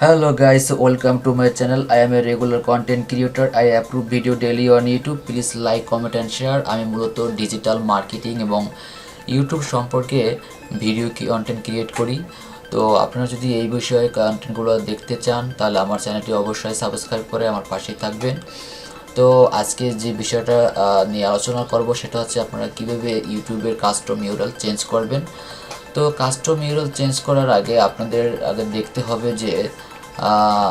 Hello guys, welcome to my channel. I am a regular content creator. I upload video daily on YouTube. Please like, comment and share. আমি মূলত digital marketing এবং YouTube সম্পর্কে video content create করি। তো আপনারা যদি এই বিষয়ে কন্টেন্টগুলো দেখতে চান তাহলে আমার চ্যানেলটি অবশ্যই সাবস্ক্রাইব করে আমার পাশেই থাকবেন। তো আজকে যে বিষয়টা নিয়ে আলোচনা করব সেটা হচ্ছে আপনারা কীভাবে ইউটিউবের কাস্টম ইউআরএল চেঞ্জ করবেন। তো কাস্টম ইউআরএল চেঞ্জ করার আগে আপনাদের আগে দেখতে হবে যে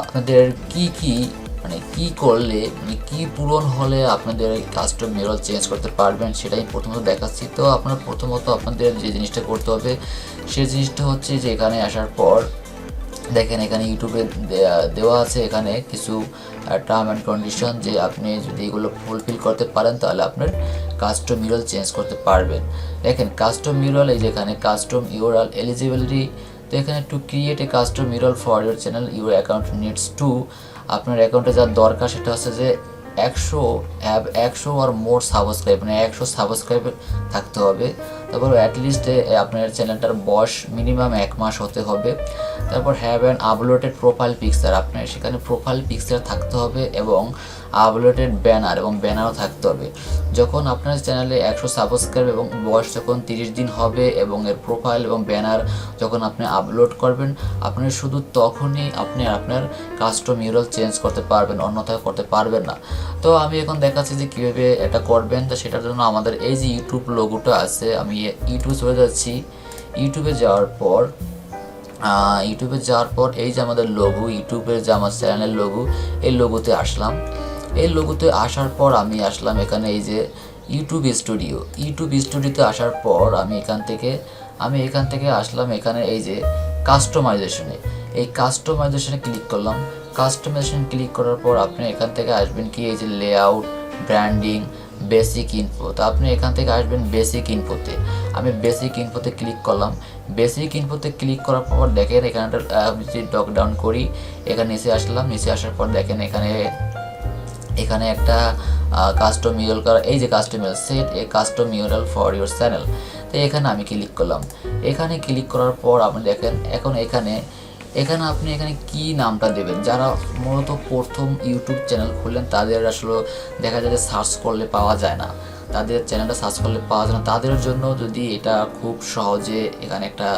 আপনাদের কি করলে কি পূরণ হলে আপনাদের কাস্টম ইউআরএল চেঞ্জ করতে পারবেন সেটাই প্রথমত দেখাচ্ছি। তো আপনারা প্রথমত আপনাদের যে জিনিসটা করতে হবে সেই জিনিসটা হচ্ছে যে এখানে আসার পর দেখেন এখানে ইউটিউবে দেওয়া আছে এখানে কিছু টার্ম অ্যান্ড কন্ডিশন, যে আপনি যদি এগুলো ফুলফিল করতে পারেন তাহলে আপনার কাস্টম ইউআরএল চেঞ্জ করতে পারবেন। দেখেন কাস্টম ইউআরএল, এই যেখানে কাস্টম ইউআরএল এলিজিবিলিটি, তো এখানে to create a custom URL for your channel your account needs to, আপনার অ্যাকাউন্টে যা দরকার সেটা হচ্ছে যে 100 আর মোর সাবস্ক্রাইব, মানে 100 সাবস্ক্রাইব থাকতে হবে। তারপর অ্যাটলিস্ট আপনার চ্যানেলটার বয়স মিনিমাম 1 মাস হতে হবে। তারপর have an uploaded profile picture, আপনার সেখানে প্রোফাইল পিকচার থাকতে হবে এবং আপলোডেড ব্যানার এবং ব্যানারও থাকতে হবে। যখন আপনার চ্যানেলে 100 সাবস্ক্রাইব এবং বয়স যখন 30 দিন হবে এবং এর প্রোফাইল এবং ব্যানার যখন আপনি আপলোড করবেন, আপনি শুধু তখনই আপনি আপনার কাস্টম ইউআরএল চেঞ্জ করতে পারবেন, অন্যথায় করতে পারবেন না। তো আমি এখন দেখাচ্ছি যে কীভাবে এটা করবেন। তো সেটার জন্য আমাদের এই যে ইউটিউব লোগোটা আছে, আমি ইউটিউবে চলে যাচ্ছি। ইউটিউবে যাওয়ার পর এই যে আমাদের লোগো, ইউটিউবের যে আমার চ্যানেলের লোগো, এই লোগোতে আসলাম। এই লোগোতে আসার পর আমি আসলাম এখানে এই যে ইউটিউব স্টুডিওতে আসার পর আমি এখান থেকে আসলাম এখানে এই যে কাস্টমাইজেশনে, এই কাস্টমাইজেশনে ক্লিক করলাম। কাস্টমাইজেশন ক্লিক করার পর আপনি এখান থেকে আসবেন কি এই যে লেআউট, ব্র্যান্ডিং, বেসিক ইনফো। তো আপনি এখান থেকে আসবেন বেসিক ইনফোতে। আমি বেসিক ইনফোতে ক্লিক করলাম। বেসিক ইনফোতে ক্লিক করার পর দেখেন এখানটা আমি যদি ডক ডাউন করি, এখানে নিচে আসলাম। নিচে আসার পর দেখেন এখানে একটা কাস্টম ইউআরএল করা, এই যে custom URL, set A custom URL for your channel. তো এখানে আমি ক্লিক করলাম। এখানে ক্লিক করার পর আপনি দেখেন এখন এখানে আপনি এখানে কি নামটা দেবেন। যারা মূলত প্রথম ইউটিউব চ্যানেল খুললেন তাদের আসলে দেখা যায় যে সার্চ করলে পাওয়া যায় না, তাদের চ্যানেলটা সার্চ করলে পাওয়া যায় না। তাদের জন্য যদি এটা খুব সহজে এখানে একটা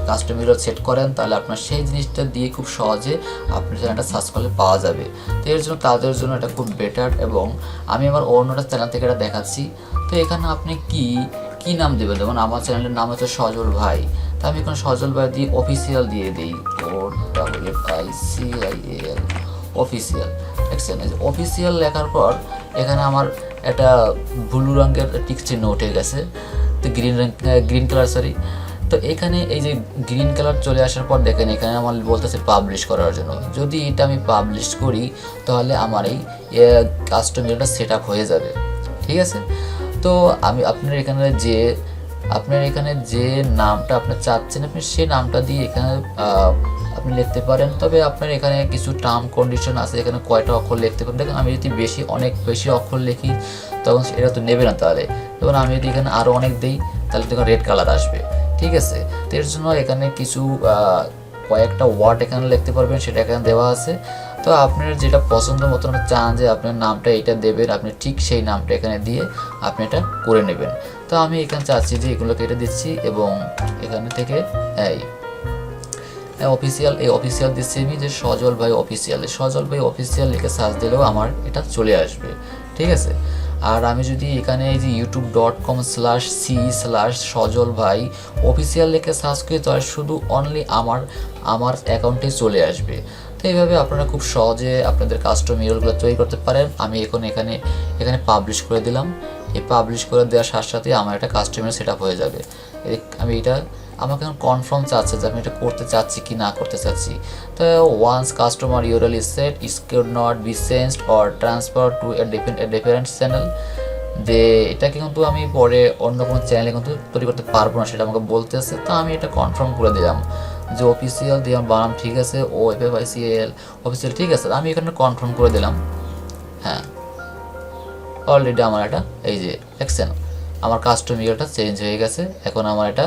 কাস্টম ইউআরএল সেট করেন তাহলে আপনার সেই জিনিসটা দিয়ে খুব সহজে আপনার চ্যানেলটা সার্চ করলে পাওয়া যাবে। তো এর জন্য তাদের জন্য এটা খুব বেটার, এবং আমি আমার অন্যটা চ্যানেল থেকে এটা দেখাচ্ছি। তো এখানে আপনি কি নাম দেবেন, যেমন আমার চ্যানেলের নাম হচ্ছে সজল ভাই। তো আমি এখানে সজল ভাই দিয়ে অফিসিয়াল দিয়ে দিই, OFFICIAL অফিসিয়াল। দেখছেন এই যে অফিসিয়াল লেখার পর এখানে আমার একটা ব্লু রঙের টিক চিহ্ন উঠে গেছে, তো গ্রিন কালার সরি। তো এখানে এই যে গ্রিন কালার চলে আসার পর দেখেন এখানে আমার বলতেছে পাবলিশ করার জন্য। যদি এটা আমি পাবলিশ করি তাহলে আমার এই কাস্টম ইউআরএলটা সেট আপ হয়ে যাবে, ঠিক আছে। তো আমি আপনার এখানে যে নামটা আপনি চাচ্ছেন আপনি সেই নামটা দিয়ে এখানে আপনি লিখতে পারেন। তবে আপনার এখানে কিছু টার্ম কন্ডিশন আছে, এখানে কয়টা অক্ষর লিখতে পারেন। দেখুন আমি যদি অনেক বেশি অক্ষর লিখি তখন এটা তো নেবে না, তাহলে যেমন আমি যদি এখানে আরও অনেক দিই তাহলে তখন রেড কালার আসবে, ঠিক আছে। তো এর জন্য এখানে কিছু কয়েকটা ওয়ার্ড এখানে লিখতে পারবেন, সেটা এখানে দেওয়া আছে। তো আপনার যেটা পছন্দ মতন চান যে আপনার নামটা এটা দেবেন, আপনি ঠিক সেই নামটা এখানে দিয়ে আপনি এটা করে নেবেন। তো আমি এখানে চাচ্ছি যে এগুলো কেটে দিচ্ছি এবং এখানে থেকে অফিসিয়াল দিচ্ছি আমি যে সজল ভাই অফিসিয়াল লিখে সার্চ দিলেও আমার এটা চলে আসবে, ঠিক আছে। আর আমি যদি এখানে এই যে youtube.com/c/সজল ভাই অফিসিয়াল লিখে সার্চ করি তাহলে শুধু অনলি আমার অ্যাকাউন্টে চলে আসবে। তো এইভাবে আপনারা খুব সহজে আপনাদের কাস্টম ইউআরএলগুলো তৈরি করতে পারেন। আমি এখন এখানে পাবলিশ করে দিলাম। এই পাবলিশ করে দেওয়ার সাথে সাথে আমার একটা কাস্টম ইউআরএল সেট আপ হয়ে যাবে। আমি আমাকে এখন কনফার্ম চাচ্ছে যে আমি এটা করতে চাচ্ছি কি না করতে চাচ্ছি। তো once customer URL is set it could not be changed or transfer to a different channel. যে এটা কিন্তু আমি পরে অন্য কোনো চ্যানেলে কিন্তু তৈরি করতে পারবো না, সেটা আমাকে বলতেছে। তো আমি এটা কনফার্ম করে দিলাম যে অফিসিয়াল দিয়ে বানাম ঠিক আছে, OFFICIAL অফিসিয়াল, ঠিক আছে। আমি এখানে কনফার্ম করে দিলাম। হ্যাঁ, অলরেডি আমার এটা এই যে দেখছেন আমার কাস্টম ইউআরএলটা চেঞ্জ হয়ে গেছে। এখন আমার এটা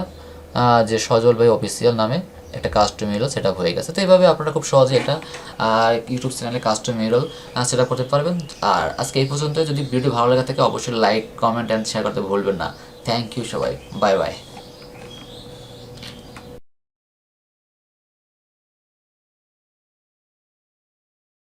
যে সজল ভাই অফিসিয়াল নামে একটা কাস্টম ইমেল সেট আপ হয়ে গেছে। তো এইভাবে আপনারা খুব সহজে একটা ইউটিউব চ্যানেলে কাস্টম ইমেল সেট আপ করতে পারবেন। আর আজকে এই পর্যন্ত। যদি ভিডিওটি ভালো লাগে থাকে অবশ্যই লাইক, কমেন্ট অ্যান্ড শেয়ার করতে ভুলবেন না। থ্যাংক ইউ সবাই, বাই বাই।